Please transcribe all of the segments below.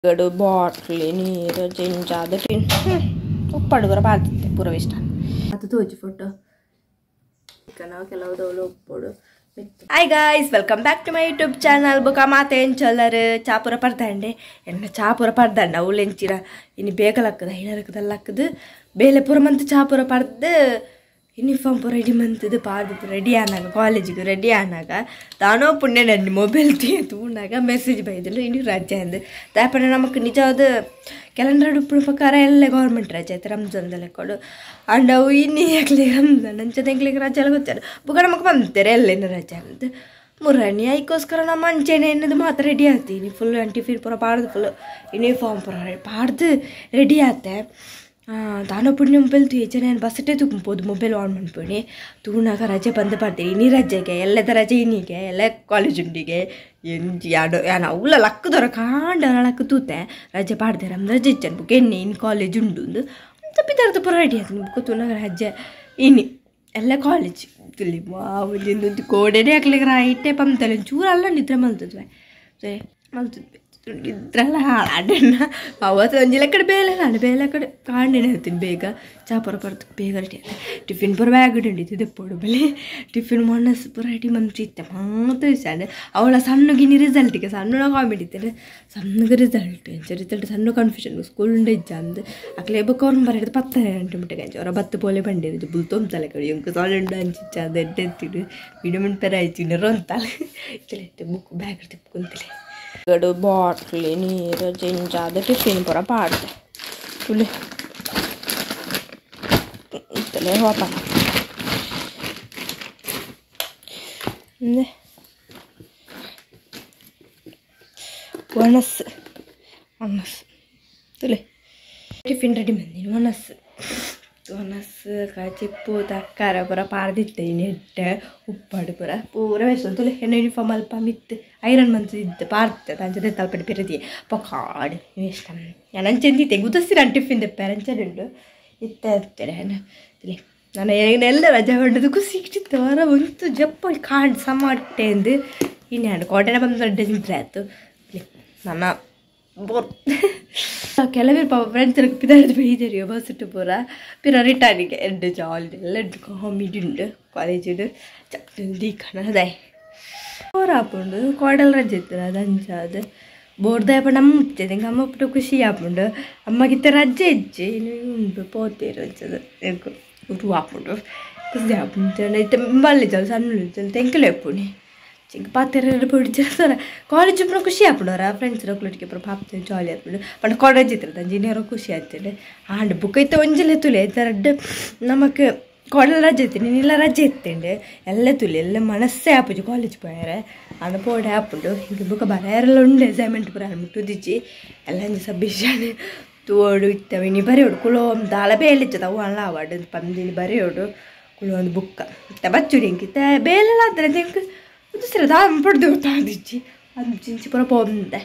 ಗಡು bottle ನೀರು ಜಿಂಜಾದ tin ಉಪ್ಪಡು ಬರ ಬಾತಿತ್ತೆ ಪೂರ ಇಷ್ಟ ಅದು ತೋಜಿ ಫೋಟೋ ನಾವು ಕೆಲವು ಉಪ್ಪಡು. Hi guys, welcome back to my YouTube channel. ಬುಕ್ಕ ಮಾತೆ ಎಂಚಲ್ಲರು ಚಾಪುರ ಪರ್ದಂಡೆ ಎನ್ನ ಚಾಪುರ ಪರ್ದಂಡ ಅವಳು ಎಂಚಿರ ಇನ್ನು ಬೇಕಲಕ್ಕದ ಐನರಕ್ಕದಲ್ಲಕ್ಕದು ಬೇಲೆ ಪೂರ ಮಂತ್ ಚಾಪುರ ಪರ್ದು ಯೂನಿಫಾರ್ಮ್ ಪೂರ ರೆಡಿ ಮಂತದ್ದು ಪಾರ್ದು ರೆಡಿ ಆನಾಗ ಕಾಲೇಜಿಗೆ ರೆಡಿ ಆನಾಗ ತಾನೋ ಪುಣ್ಯ ನನ್ನ ಮೊಬೈಲ್ ತೂಂಡಾಗ ಮೆಸೇಜ್ ಬೈದಿಲ್ಲ ಇನ್ನು ರಜೆ ಅಂದು ತಾಪನ ನಮಗೆ ನಿಜವಾದ ಕ್ಯಾಲೆಂಡರ್ ಉಪ್ಪು ಪ್ರಕಾರ ಎಲ್ಲ ಗೌರ್ಮೆಂಟ್ ರಜೆ ಆಯ್ತು ರಂಜಾನ್ದೆಲ್ಲ ಕೊಡು ಅಂಡ್ ಅವು ಇನ್ನೂ ಯಾಕಲಿ ರಂಜಾನ್ ನಂಚದ ಎಂಕ್ಲಿಗೆ ರಜೆ ಎಲ್ಲ ಗೊತ್ತಾರ ಬುಗ ನಮಗೆ ಬಂತಾರೆ ಎಲ್ಲೇನು ರಜೆ ಅಂತ ಮುರಾಣಿ ಅದಕ್ಕೋಸ್ಕರ ನಮ್ಮ ಅಂಚೆನೆ ಎನ್ನದು ಮಾತ್ರ ರೆಡಿ ಆಗ್ತೀನಿ ಫುಲ್ ಟಿಫಿನ್ ಪೂರ ಪಾಡ್ದು ಫುಲ್ ಯೂನಿಫಾರ್ಮ್ ಪೂರ ಪಾಡ್ದು ರೆಡಿ ಆತೆ ತಾನೋ ಪುಣ್ಯ ಮೊಬೈಲ್ ತೂಚೆ ನಾನು ಬಸ್ಸಟ್ಟೇ ತುಕ್ಬೋದು ಮೊಬೈಲ್ ಆನ್ ಮಾಡ್ಪೋಣಿ ತೂನಾಗ ರಜೆ ಬಂದು ಪಾಡ್ತೀನಿ ಇನ್ನೀ ರಜೆಗೆ ಎಲ್ಲದ ರಜೆ ಇನ್ನಿಗೆ ಎಲ್ಲ ಕಾಲೇಜ್ ಉಂಡಿಗೆ ಯಾನು ಅವಳ ಲಕ್ಕದವರ ಕಾಂಡ ಲಕ್ಕ ತೂತೆ ರಜೆ ಪಾಡ್ದೆ ನಮ್ಮ ರಜೆ ಇಚ್ಛನ್ ಬುಕ್ ಎಣ್ಣೆ ಇನ್ನು ಕಾಲೇಜ್ ಉಂಡು ತಪ್ಪಿದಾರ್ದು ಪೂರ ರೆಡಿ ಆಯ್ತು ನಿಮ್ಗೆ ತೂನಾಗ ರಜೆ ಇನ್ನಿ ಎಲ್ಲ ಕಾಲೇಜ್ ತುಲಿ ಒಂದು ಕೋಡೆನೇ ಹಾಕ್ಲಿಕ್ಕೆ ರೈಟೇ ಪಂತಲ್ಲ ಚೂರಲ್ಲ ನಿದ್ರೆ ಮಲ್ತದ್ವೆ ಸರಿ ಮಲ್ತದ್ವಿ ಇದ್ರಲ್ಲ ಹಾಳಾಡಣ್ಣ ಅವತ್ತು ಒಂಜಿಲ್ಲ ಕಡೆ ಬೇಲೆ ಕಡೆ ಕಾಂಡೇನೆ ಹೇಳ್ತೀನಿ ಬೇಗ ಚಾಪುರ ಪರ್ತು ಬೇಗ ರೆಡಿ ಆಯ್ತು ಟಿಫಿನ್ ಪೂರ ಬ್ಯಾಗ್ ಹಿಡಿತು ದೆಪ್ಪೋಡು ಬೆಲೆ ಟಿಫಿನ್ ಮೊನ್ನಸ್ ಪೂರ ರೆಡಿ ಮಂಚಿತ್ತೆ ಮಾತು ವಿಷಯ ಅವಳ ಸಣ್ಣಗಿನಿ ರಿಸಲ್ಟಿಗೆ ಸಣ್ಣ ಕಾಮಿಡಿ ಇತ್ತೇನೆ ಸಣ್ಣಗೆ ರಿಸಲ್ಟ್ ಸಣ್ಣ ಕನ್ಫ್ಯೂಷನ್ ಸ್ಕೂಲ್ ಉಂಡೆ ಇಜ್ಜ ಅಂದು ಅಕ್ಲೆ ಬುಕ್ ಅವ್ರನ್ನ ಬರೆಯೋದು 10 ಗಂಟೆ ಮುಟ್ಟೆ ಅವರ 10 ಪೋಲೆ ಬಂಡಿರೋದು ಬುಲ್ತೊಂತಲೆ ಕಡೆ ಎಂಕು ಸಾಲಿಂಡ ಅಂಚಿಚ್ಚ ಅದು ಎಡ್ಡೆತ್ತಿಡು ವಿಡಿಯೋ ಪೆರ ಆಯ್ತು ಇನ್ನರು ಅಂತಲೆ ಇತ್ತಲೆ ಬುಕ್ ಬ್ಯಾಗ್ ತಿಪ್ಕೊಂತಲೆ ಗಡು ಬಾಟ್ಲಿ ನೀರು ಜಿಂಜಾದ ಟಿಫಿನ್ ಪೂರ ಪಾಡ್ದೆ ತುಳಿ ಇತ್ತಲೇ ಓಪನ್ ಒಣಸ್ ತುಳಿ ಟಿಫಿನ್ ರೆಡಿ ಬಂದೀನಿ ಒಣಸ್ ಚಿಪ್ಪು ತಕ್ಕಾರ ಪೂರ ಪಾಡ್ದಿತ್ತೆ ನೆಟ್ಟೆ ಉಪ್ಪಾಡು ಪೂರ ವೇಸ್ಟ್ ತುಳಿ ಹೆಣ್ಣು ಯೂನಿಫಾರ್ಮ್ ಅಲ್ಪ ಮಿತ್ತು ಐರನ್ ಮಂತ್ ಇದ್ದು ಪಾರ್ತೆ ತಂಚದೆ ತಲ್ಪಡಿ ಪೆರದಿ ಪೊಕಾಡು ವೇಸ್ಟ್ ನಾನು ಅಂಚೆಂದಿತ್ತೆ ಗುದಸ್ಸಿ ನಾನು ಟಿಫಿನ್ ತೆಪ್ಪಾರೆ ಅಂಚೆಂಡು ಇರ್ತೇನೆ ತುಳಿ ನಾನು ಎಲ್ಲ ರಜೆ ಹೊಡೆದು ಖುಷಿಕ್ಕಿತ್ತು ಹೊರ ಒಂದು ಜಪ್ಪ ಕಾಡು ಸಮಾಟೆ ಅಂದು ಇನ್ನೇನು ಕೋಟೆನ ಬಂದು ದೊಡ್ಡ ನಿಂತ್ರೆ ಆಯ್ತು ನನ್ನ ಬೋರ್ ಕೆಲವರು ಪಾಪ ಫ್ರೆಂಡ್ಸ್ ಪಿದಾಡ್ದು ಬೆಳಿದೇರಿ ಬಸ್ ಇಟ್ಟು ಪೂರ ಪಿರ ರಿಟರ್ನಿಗೆ ಎರಡು ಜಾಲಿ ಎಲ್ಲ ಕಾಮಿಡಿ ಉಂಡು ಕಾಲೇಜುಡು ಜಲ್ದಿ ಕಣದಾಯ್ ಬೋರ್ ಹಾಕೊಂಡು ಕೋಡಲ್ ರಜೆ ಇತ್ತು ಅದು ಅಂಚಾದ ಬೋರ್ದಾಯಪ್ಪ ನಮ್ಮ ಮುಚ್ಚದೆ ಹಿಂಗೆ ಅಮ್ಮ ಬಿಟ್ಟು ಖುಷಿ ಹಾಕೊಂಡು ಅಮ್ಮಗಿತ್ತ ರಜೆ ಇಜ್ಜಿ ಉಂಟು ಪೋತೇರು ಅಂಚದು ಉರು ಹಾಕೊಂಡು ಖುಷಿ ಹಾಕೊಂಡು ಇತ್ತು ಬಲ್ಲಿದ್ದಳು ಸಣ್ಣ ತೆಂಕಲೆ ಹಾಪುಣಿ ಚಿಕ್ಕ ಪಾತ್ರೆ ಬಿಡ್ತಾರೆ ಕಾಲೇಜ್ ಪುರ ಖುಷಿ ಹಾಕ್ಬಿಡೋರ ಫ್ರೆಂಡ್ಸ್ ರೊಕ್ಲೊಟ್ಟಿಗೆ ಪುರ ಪಾಪ್ತೇನೆ ಜಾಲಿ ಹಾಕ್ಬಿಡು ಬಟ್ ಕಾಲೇಜ್ ಇತ್ತು ಇಂಜಿನಿಯರ್ ಖುಷಿ ಆಗ್ತದೆ ಆಂಡ್ ಬುಕ್ ಐತೆ ಒಂಜಲೆ ತುಲೆ ಐತೆ ನಮಗೆ ಕಾಲೇಜ್ ರಜೆ ಇತ್ತು ನೀನೆಲ್ಲ ರಜೆ ಇತ್ತೇಂಡೆ ಎಲ್ಲ ತುಲೆ ಎಲ್ಲ ಮನಸ್ಸೇ ಹಾಪುಜು ಕಾಲೇಜ್ ಪೋಯಾರೆ ಅನ್ನ ಪೋಡೆ ಹಾಕ್ಬಿಟ್ಟು ಹಿಂಗೆ ಬುಕ್ಕ ಬರೆಯರೆಲ್ಲ ಉಂಡೆ ಅಸೈನ್ಮೆಂಟ್ ಪುರ ಅಂದ್ಬಿಟ್ಟು ದಿಚ್ಚಿ ಎಲ್ಲ ಸಬ್ಮಿಷನ್ ತೋಡು ಇತ್ತವೆ ನೀ ಬರೆಯೋಡು ಕುಲೋ ದಾಳ ಬೇಲಿಚ್ಚದ ಅವು ಅಲ್ಲ ಅವಾರ್ಡ್ ಪಂದಿನಿ ಬರೆಯೋಡು ಕುಲೋ ಒಂದು ಬುಕ್ಕ ಇತ್ತ ಬಚ್ಚುಡಿ ಹಿಂಗಿತ್ತ ಬೇಲೆಲ್ಲ ಆದರೆ ಹೆಂಗೆ ಸರಿ ದಾಮ ಪಡ್ದು ತಾದಿಚ್ಚಿ ಅದು ಚಿಂಚಿ ಪೂರ ಪೋಂದೆ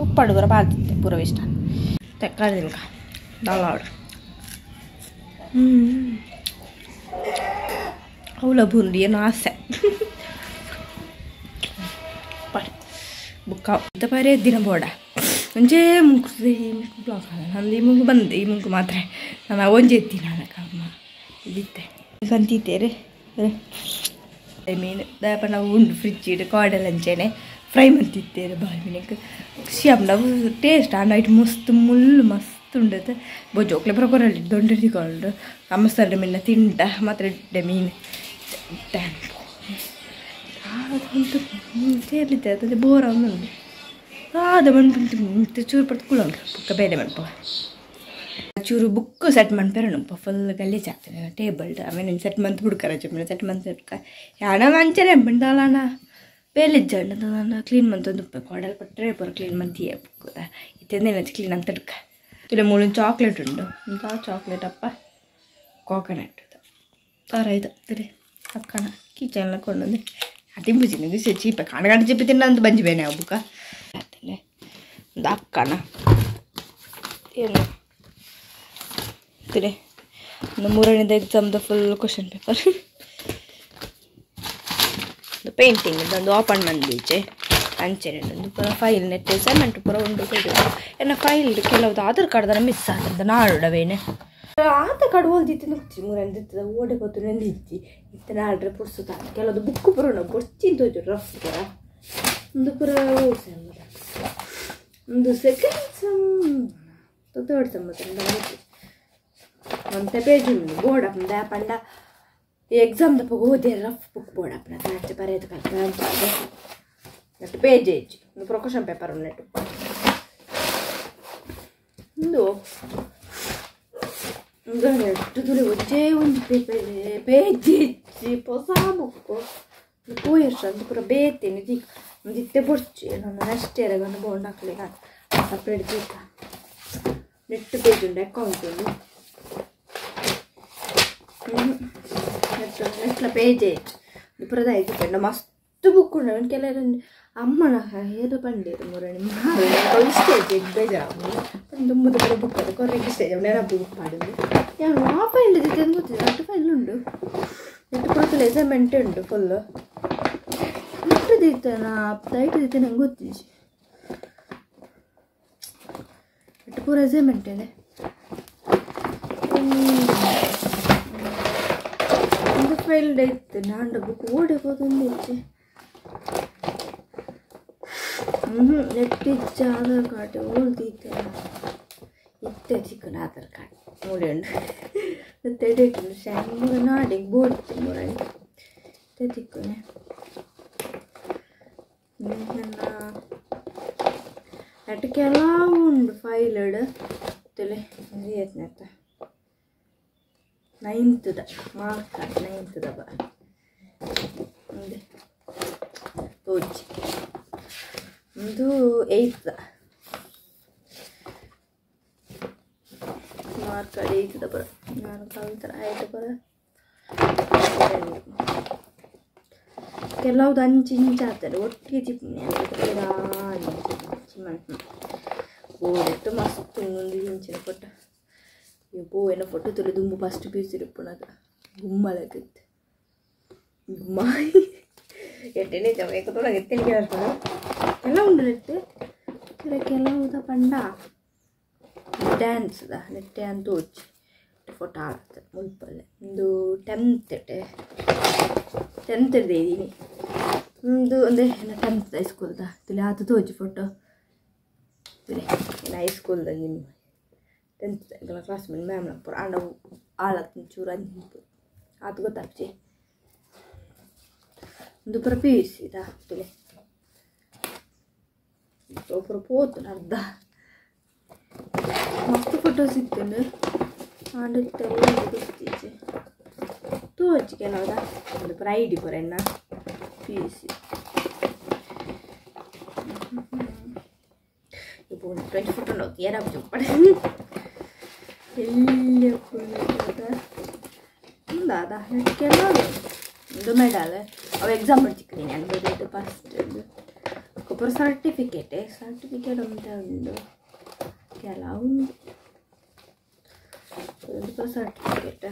ಉಪ್ಪಡು ಪೂರ ಬಾತಿತ್ತೆ ಪೂರ ಇಷ್ಟ ತೆಕ್ಕಾಡ್ದಿಂಕ ದಾಳಾಡು ಅವಳ ಬುಂದಿ ಏನೋ ಆಸೆ ಪಡಿ ಬುಕ್ಕ ಅಂತ ಪರಿ ದಿನ ಬೋಡ ಒಂಜೇ ಮುಂಕು ಬ್ಲಾಕ್ ಆದ ನಂದು ಈ ಮುಂಕು ಬಂದೆ ಈ ಮುಂಕು ಮಾತ್ರ ನಾನು ಒಂಜೆ ಎತ್ತಿ ನಾನಕ್ಕಮ್ಮ ಇದಿತ್ತೆ ಕಂತಿದ್ದೇರೆ ಮೀನು ದಯಪ ನಾವು ಉಂಡು ಫ್ರಿಜ್ ಇಡು ಕಾಡೆಲ್ಲ ಅಂಚೆನೆ ಫ್ರೈ ಮಾಡ್ತಿದ್ದೇವೆ ಬಾಯಿ ಮೀನಿಗೆ ಖುಷಿ ಹಬ್ಬ ನಾವು ಟೇಸ್ಟ್ ಆ ನೈಟ್ ಮಸ್ತ್ ಮುಳ್ಳು ಮಸ್ತ್ ಉಂಡದು ಬೊಜ್ಜೋಕ್ಲೆ ಪ್ರಕೊರಲ್ಲಿ ದೊಡ್ಡ ತಿಕೊಂಡು ಅಮ್ಮಸರ ಮೀನ ತಿಂಡ ಮಾತ್ರ ಇಡ್ಡೆ ಮೀನು ಉಂಟು ಸೇರ್ಲಿದ್ದೆ ಅದೇ ಬೋರ ಒಂದು ಆದ ಮಣ್ಣು ಚೂರು ಪಡ್ತು ಕುಳ್ಳೋಂಡು ಪಕ್ಕ ಬೇರೆ ಮಣ್ಪ ಚೂರು ಬುಕ್ ಸೆಟ್ ಮಾಡ್ಪೇರಣ್ಣಪ್ಪ ಫುಲ್ ಗಲೀಜ್ ಆಗ್ತದೆ ಟೇಬಲ್ ಆಮೇಲೆ ಸೆಟ್ ಮಂತ್ ಬಿಡ್ಕಾರ ಚುಮ್ಮನೆ ಸೆಟ್ ಮಂತ್ ಬಿಡ್ಕ ಯಾಣ ಅಂಚನೆ ಬಂಡಾಲಣ್ಣ ಬೇಲಿಜ್ಜಣ್ಣ ನಾನು ಕ್ಲೀನ್ ಮಂತೊಂದು ಕಾಡಲ್ ಪಟ್ಟರೆ ಪೂರ ಕ್ಲೀನ್ ಮಂತಿಯೇ ಬುಕ್ಕದ ಇತ್ತೇನೆ ಕ್ಲೀನ್ ಅಂತ ಇಡ್ಕ ತುಲೆ ಮೂಳು ಚಾಕ್ಲೇಟ್ ಉಂಡು ಇಂಥ ಚಾಕ್ಲೇಟ್ ಅಪ್ಪ ಕೋಕೋನಟ್ ಥರ ಇದು ತಿರಿ ಅಕ್ಕಣ ಕಿಚನ್ಲ ಕೊಂಡೊಂದು ತಿಂಬುಜಿನ ದಿವಸ ಚೀಪ ಕಾಣಗಾಡ ಚಿಪ್ಪಿ ತಿನ್ನ ಅಂತ ಬಂಜಿಬೇನೆ ಆ ಬುಕ್ಕ ಆಗ್ತದೆ ಒಂದು ಅಕ್ಕಣ ಏನು ತಿರಿ ಒಂದು 3ನೇದು ಎಕ್ಸಾಮ್ದು ಫುಲ್ ಕ್ವಶನ್ ಪೇಪರ್ ಪೇಂಟಿಂಗ್ ಇದೊಂದು ಓಪನ್ ಬಂದಿಚ್ಚೆ ಅಂಚೆನೆ ಒಂದು ಪೂರ ಫೈಲ್ ನೆಟ್ಟು ಸೆಮೆಂಟ್ ಪೂರ ಉಂಡು ಕೊಡು ಎನ್ನ ಫೈಲ್ ಕೆಲವುದು ಆಧಾರ್ ಕಾರ್ಡ್ ಮಿಸ್ ಆಗ್ತದೆ ನಾಡುಡವೇನೆ ಆಧಾರ್ ಕಾರ್ಡ್ ಓದಿತ್ತು ನುಚ್ಚಿ ಮೂರಂದಿತ್ತದ ಓಡೆ ಗೊತ್ತು ನೆಂದಿಚ್ಚಿ ಇತ್ತು ನಾಡ್ರೆ ಪುಡ್ಸುತ್ತ ಕೆಲವುದು ಬುಕ್ ಪುರ ಬೊಚ್ಚಿಂತ ರಫ್ ಪುರ ಒಂದು ಪುರ ಒಂದು ಸೆಕೆಂಡ್ ಸಮ್ ಥರ್ಡ್ ಸಮ್ ಅಂತೆ ಪೇಜ್ ಉಂಡು ಬೋರ್ಡ್ ಅಪ್ಪಂದ ಪಂಡ ಎಕ್ಸಾಮ್ ದಪ್ಪ ಓದಿ ರಫ್ ಬುಕ್ ಬೋರ್ಡ್ ಅಪ್ಪನ ತಾಚೆ ಬರೆಯೋದು ಕಲ್ಪನೆ ನೆಟ್ಟು ಪೇಜ್ ಏಜ್ ಒಂದು ಪ್ರೊಕಷನ್ ಪೇಪರ್ ನೆಟ್ಟು ಒಂದು ನೆಟ್ಟು ತುಳಿ ಒಜ್ಜೆ ಒಂದು ಪೇಪರ್ ಪೇಜ್ ಹೆಚ್ಚಿ ಹೊಸ ಬುಕ್ಕು ಪೂಯರ್ಷ ಅಂತ ಪೂರ ಬೇತೇನೆ ದೀಕ ಒಂದು ಇತ್ತೆ ಬೊಡ್ಚಿ ನಾನು ಅಷ್ಟೇ ಒಂದು ಬೋರ್ಡ್ ಹಾಕ್ಲಿ ಸಪ್ರೇಟ್ ದೀಕ ನೆಟ್ಟು ಪೇಜ್ ಉಂಡು ಅಕೌಂಟ್ ಉಂಡು ನೆಟ್ಲ ಪೇಜ್ ಏಜ್ ಪುರದ ಐದು ಮಸ್ತ್ ಬುಕ್ ಉಂಡು ಅವನು ಕೆಲವರು ಅಮ್ಮನ ಏದು ಪಂಡೇರು ಮೂರನೇ ಸ್ಟೇಜ್ ಬೇಜಾರು ಒಂದು ಮುದ್ದು ಬರೋ ಬುಕ್ ಅದು ಕೊರೆಗೆ ಸ್ಟೇಜ್ ನೆನಪು ಬುಕ್ ಮಾಡಿದ್ದು ಯಾರು ಆ ಫೈಲ್ ಇದ್ದಿತ್ತು ಅಂತ ಗೊತ್ತಿಲ್ಲ ಅಷ್ಟು ಫೈಲ್ ಉಂಡು ನೆಟ್ಟು ಪುರದಲ್ಲಿ ಅಸೈನ್ಮೆಂಟ್ ಉಂಡು ಫುಲ್ಲು ನೆಟ್ಟದಿತ್ತು ನಾ ದೈಟದಿತ್ತು ನಂಗೆ ಗೊತ್ತಿದ್ದೆ ನೆಟ್ಟು ಪೂರ ಅಸೈನ್ಮೆಂಟ್ ಇದೆ ಒಂದು ಫೈಲ್ ಇತ್ತು ನಾನು ಬುಕ್ ಓಡಿಬೋದು ಇಚ್ಚೆ ನೆಟ್ಟಿಚ್ಚ ಆಧಾರ್ ಕಾರ್ಡ್ ಓಲ್ದಿದ್ದೆ ಇತ್ತೆ ಚಿಕ್ಕನ ಆಧಾರ್ ಕಾರ್ಡ್ ಮೂಡೆ ಉಂಡು ತೆಡಿಟ್ಟು ಶಾಂಗ ನಾಡಿಗೆ ಬೋಡ್ತು ಮೂರಡಿ ತೆದಿಕ್ಕನೆ ನೆಟ್ಟು ಕೆಲವು ಉಂಡು ಫೈಲ್ಡ್ ತಲೆ ಏತ್ನೆತ್ತ ನೈನ್ತ್ದ ಮಾರ್ಕ್ ಕಾರ್ಡ್ ನೈನ್ತ್ದ ಮುಂದೆ ತೋಜಿ ಒಂದು 8th ಮಾರ್ಕ್ ಕಾರ್ಡ್ 8th ಬರ ನಾನು ಕಲ್ತರ ಆಯ್ತು ಬರ ಕೆಲವ್ದು ಅಂಚು ಇಂಚಾಗ್ತದೆ ಒಟ್ಟಿಗೆ ಚಿಪ್ಪಣಿ ಬೋಡೆಟ್ಟು ಮಸ್ತ್ ಒಂದು ಇಂಚಿನ ಪೊಟ್ಟ ಪೂವಿನ ಫೋಟೋ ತುಳಿ ದುಂಬು ಫಸ್ಟ್ ಪೀಸ್ ಇರುಪ್ಪುಣಗ ಗುಮ್ಮಲಗಿತ್ತು ಗುಮ್ಮ ಎಟ್ಟೆನೆ ಜವೇಕದೊಳಗೆ ಎತ್ತಲಿಗೆ ಹೇಳ್ತಾರೆ ಎಲ್ಲ ಉಂಡು ನೆಟ್ಟೆ ಕೆಲವುದ ಪಂಡ ಡ್ಯಾನ್ಸ್ದ ನೆಟ್ಟೆ ಅಂತ ಹೋಚಿ ಫೋಟೋ ಆಡ್ತದೆ ಮುಲ್ಪಲ್ಲೆ ಒಂದು 10th ಇದ್ದೀನಿ ಒಂದು ಅಂದರೆ 10th ಹೈಸ್ಕೂಲ್ದ ತಿಳಿ ಅದು ತೋಚಿ ಫೋಟೋ ತಿಳಿ ಹೈಸ್ಕೂಲ್ದ ನಿಮ್ಮ 10th ಕ್ಲಾಸ್ಮೇಟ್ ಮ್ಯಾಮ್ನ ಪೂರ ಆಂಡ ಆಳತ್ತು ಚೂರು ಅಂಜು ಅದು ಗೊತ್ತಾಗ್ತಿ ಒಂದು ಪೂರ PUC ಇದಾ ತಿಳಿ ಪೂರ ಪೋತು ಅರ್ಧ ಮಸ್ತ್ ಫೋಟೋಸ್ ಇತ್ತೇನೆ ಆಡಿತ್ತೆಲ್ಲ ಗೊತ್ತೀಚೆ ತೋಚಿ ಕೆಲವುದ ಒಂದು ಪೂರ ID ಪೂರ ಎನ್ನ PUC 20 ಫೋಟೋ ನೋಡ್ತಿ ಏನಾಗ ಚುಪ್ಪಡೆ ಎಲ್ಲಿ ಅದ ಕೆಲವು ಒಂದು ಮೆಡಲ್ ಅವು ಎಕ್ಸಾಮ್ ಮಾಡ್ತಿದ್ದೀನಿ ಅನ್ಬೋದು ಫಸ್ಟ್ ಒಬ್ಬರು ಸರ್ಟಿಫಿಕೇಟ್ ಅಂತ ಉಂಡು ಕೆಲವು ಸರ್ಟಿಫಿಕೇಟ್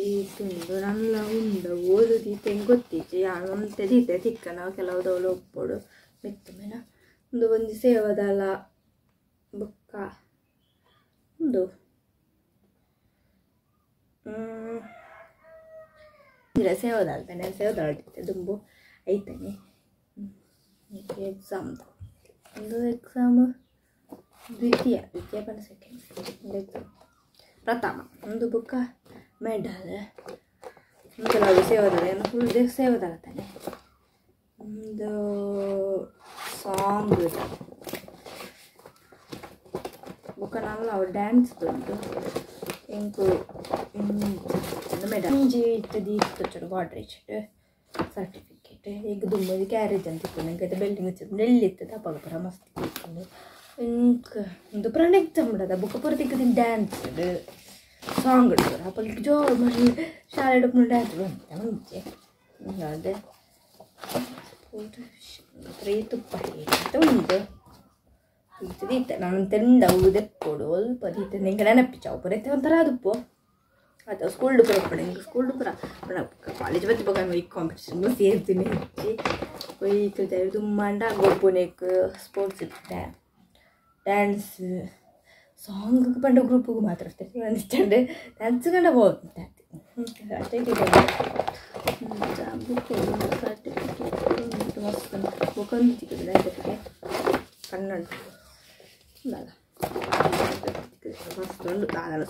ಈತುಂಡು ನಲ್ಲ ಉಂಡು ಓದುದೀತೆ ಹೆಂಗೆ ಗೊತ್ತಿತ್ತು ಯಾವಂತೆ ದೀತೆ ತಿಕ್ಕ ನಾವು ಕೆಲವುದವಳು ಒಪ್ಪೋಡು ಮೆತ್ತ ಮೇನ ಒಂದು ಸೇವದಲ್ಲ ಬುಕ್ಕ ಒಂದು ಸೇವದಾಳ್ತಾನೆ ಸೇವದಾಳ್ತಿದ್ದೆ ದುಂಬು ಐತಾನೆ ಎಕ್ಸಾಮ್ದು ಒಂದು ಎಕ್ಸಾಮು ದ್ವಿತೀಯ ಬಂದ ಸೆಕೆಂಡ್ ಒಂದು ಎಕ್ಸಾಮ್ ಪ್ರಥಮ ಒಂದು ಬುಕ್ಕ ಮೆಡಲ್ ಕೆಲವು ಸೇವದಾಳೆ ಫುಲ್ ಡೇ ಸೇವದಾಳ್ತಾನೆ ಒಂದು ಸಾಂಗ್ ಬುಕ್ಕ ನಾವು ಅವ್ರು ಡ್ಯಾನ್ಸ್ ಉಂಟು ಎಂಕು ಮೆಡಲ್ ಇಂಜಿ ಇತ್ತದು ಇತ್ತು ಬಾಡ್ರೇಜ್ ಸರ್ಟಿಫಿಕೇಟ್ ಈಗ ದುಮ್ಮದು ಕ್ಯಾರೇಜ್ ಅಂತ ಇತ್ತು ನಂಗೆ ಅದು ಬೆಲ್ಡಿಂಗ್ ಹಚ್ಚಿದ್ದು ನೆಲ್ಲಿತ್ತದ ಅಪ್ಪ ಪುರ ಮಸ್ತ್ ಇತ್ತು ಒಂದು ಪುರಾಣ ಎಕ್ಸಾಮ್ ಬಿಡೋದ ಬುಕ್ಕ ಪುರ ತಿಕ್ಕದಿನ ಡ್ಯಾನ್ಸ್ ಸಾಂಗ್ ಇಡ್ತಾರೆ ಅಪ್ಪಲಿಕ್ಕೆ ಜೋರು ಮಾಡಿ ಶಾಲೆ ಡೊಪ್ಪನ ಡ್ಯಾನ್ಸ್ ಬಂತ ಮುಂಚೆ ಅದೇ ತುಪ್ಪ ಅಂತ ಉಂಟು ಇತ್ತು ನಾನು ತೆಂಡ ಊದೆಪ್ಪೋಡು ಸ್ವಲ್ಪ ದೀತ ನಿಂಗೆ ನೆನಪಿಚಾವು ಪುರೈತೆ ಒಂಥರ ಅದುಪ್ಪು atau school du pura pura school du pura college batti bukan wei competition mu ಸೇರ್ತೀನಿ ಹೆಚ್ಚಿ wei kerja itu manda gopunek sports itte dance song ಪಂಡ ಗ್ರೂಪ್ ಮಾತ್ರ ಅಷ್ಟೇ ಅಂದ್ಕೊಂಡೆ ಡ್ಯಾನ್ಸ್ ಕಂಡ ಹೋಗ್ತಾ ಅಷ್ಟೇ ಸರ್ಟಿಫಿಕೇಟ್ ಮಸ್ತ್ ಮುಖಂದು ಸಿಕ್ಕಿದೆ ಸರ್ಟಿಫಿಕೇಟ್ ಕನ್ನಡ ಮಸ್ತ್ ಉಂಟು ನಾನೆಲ್ಲ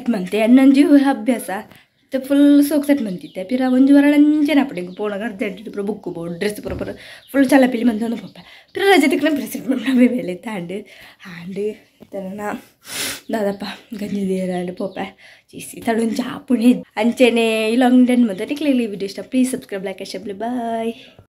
म्हणते अन्नंजी अभ्यास ते फुल सोक्सट म्हणते पिरा मंजू वराळंचे ना पडे पोणा अर्जंट पुरा बुक्ಕು ಬೋ ಡ್ರೆಸ್ ಪುರ ಫುಲ್ ಚಲಪಿಲಿ ಮಂತಂದು ಪಪ್ಪ ಪಿರ ರಜೆ ತಿಕ್ಕನ ಪ್ರೆಸೆಂಟ್ ನಮ್ಮೆ ಮೇಲೆ ತಾಂಡು ಹಾಂಡು ತನ ದಾದಪ್ಪ ಗಂಜಿ ದೇರಾಂಡು ಪಪ್ಪ ಚೀಸಿ ತಡುನ್ ಜಾಪುಣೆ ಅಂಚೆನೆ ಇಲಾಂಗ್ ಡನ್ ಮದ ಟಿಕ್ಲಿ ವಿಡಿಯೋ ಇಷ್ಟ please subscribe like share bye